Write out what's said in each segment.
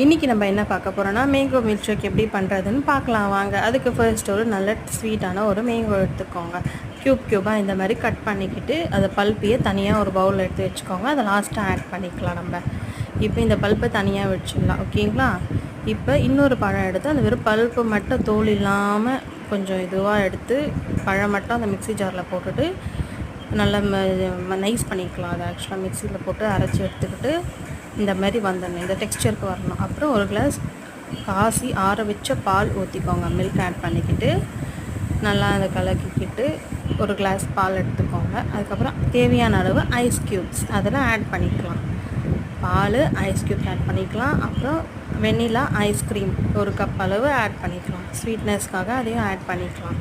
இன்றைக்கி நம்ம என்ன பார்க்க போகிறோன்னா மேங்கோ மில்க் ஷேக் எப்படி பண்ணுறதுன்னு பார்க்கலாம் வாங்க. அதுக்கு ஃபர்ஸ்ட் ஒரு நல்ல ஸ்வீட்டான ஒரு மேங்கோ எடுத்துக்கோங்க. க்யூபாக இந்த மாதிரி கட் பண்ணிக்கிட்டு அதை பல்ப்பையே தனியாக ஒரு பவுலில் எடுத்து வச்சுக்கோங்க. அதை லாஸ்ட்டாக ஆட் பண்ணிக்கலாம் நம்ம. இப்போ இந்த பல்ப்பை தனியாக வச்சிடலாம், ஓகேங்களா? இப்போ இன்னொரு பழம் எடுத்து அந்த வெறும் பல்ப்பு மட்டும் தோல் இல்லாமல் கொஞ்சம் இதுவாக எடுத்து பழம் மட்டும் அந்த மிக்ஸி ஜாரில் போட்டுட்டு நல்லா நைஸ் பண்ணிக்கலாம். அதை ஆக்சுவலாக மிக்சியில் போட்டு அரைச்சி எடுத்துக்கிட்டு இந்த மாதிரி வந்துடணும், இந்த டெக்ஸ்சருக்கு வரணும். அப்புறம் ஒரு கிளாஸ் காசி ஆற வச்ச பால் ஊற்றிக்கோங்க. மில்க் ஆட் பண்ணிக்கிட்டு நல்லா அதை கலக்கிக்கிட்டு ஒரு கிளாஸ் பால் எடுத்துக்கோங்க. அதுக்கப்புறம் தேவையான அளவு ஐஸ் க்யூப்ஸ் அதெல்லாம் ஆட் பண்ணிக்கலாம். பால் ஐஸ் க்யூப்ஸ் ஆட் பண்ணிக்கலாம். அப்புறம் வெண்ணிலா ஐஸ்கிரீம் ஒரு கப் அளவு ஆட் பண்ணிக்கலாம். ஸ்வீட்னஸ்க்காக அதையும் ஆட் பண்ணிக்கலாம்.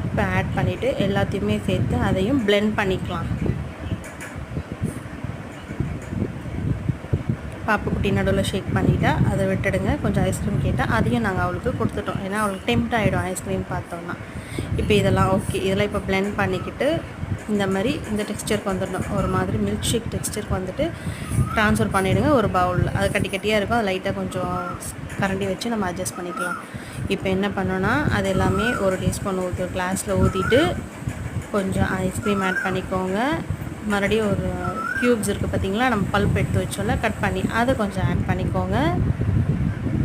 இப்போ ஆட் பண்ணிவிட்டு எல்லாத்தையுமே சேர்த்து அதையும் பிளெண்ட் பண்ணிக்கலாம். பாப்புக்குட்டி நடுவில் ஷேக் பண்ணிவிட்டா அதை விட்டுடுங்க. கொஞ்சம் ஐஸ்கிரீம் கேட்டால் அதையும் நாங்கள் அவளுக்கு கொடுத்துட்டோம், ஏன்னா அவளுக்கு டெம்ப்ட் ஆகிடும் ஐஸ்கிரீம் பார்த்தோன்னா. இப்போ இதெல்லாம் ஓகே, இதெல்லாம் இப்போ பிளெண்ட் பண்ணிக்கிட்டு இந்த மாதிரி இந்த டெக்ஸ்சருக்கு வந்துடணும். ஒரு மாதிரி மில்க் ஷேக் டெக்ஸ்சருக்கு வந்துட்டு ட்ரான்ஸ்ஃபர் பண்ணிவிடுங்க ஒரு பவுலில். அது கட்டி கட்டியாக இருக்கும், அது லைட்டாக கொஞ்சம் கரண்டி வச்சு நம்ம அட்ஜஸ்ட் பண்ணிக்கலாம். இப்போ என்ன பண்ணோன்னா அது எல்லாமே ஒரு டீஸ்பூன் ஊற்றி ஒரு கிளாஸில் ஊற்றிட்டு கொஞ்சம் ஐஸ்கிரீம் ஆட் பண்ணிக்கோங்க. மறுபடியும் ஒரு க்யூப்ஸ் இருக்குது பார்த்திங்களா, நம்ம பல்ப் எடுத்து வச்சோம்ல கட் பண்ணி, அதை கொஞ்சம் ஆட் பண்ணிக்கோங்க.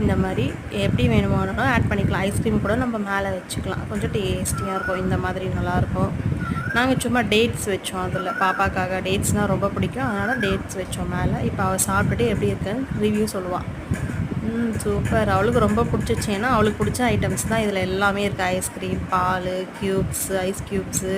இந்த மாதிரி எப்படி வேணுமானாலும் ஆட் பண்ணிக்கலாம். ஐஸ்கிரீம் கூட நம்ம மேலே வச்சுக்கலாம், கொஞ்சம் டேஸ்டியாக இருக்கும். இந்த மாதிரி நல்லாயிருக்கும். நாங்கள் சும்மா டேட்ஸ் வச்சோம், அதில் பாப்பாக்காக டேட்ஸ்னால் ரொம்ப பிடிக்கும், அதனால் டேட்ஸ் வச்சோம் மேலே. இப்போ அவள் சாப்பிட்டுட்டு எப்படி இருக்குன்னு ரிவ்யூ சொல்லுவாள். சூப்பர், அவளுக்கு ரொம்ப பிடிச்சிச்சு. ஏன்னா அவளுக்கு பிடிச்ச ஐட்டம்ஸ் தான் இதில் எல்லாமே இருக்குது. ஐஸ்கிரீம், பால், க்யூப்ஸு, ஐஸ் க்யூப்ஸு,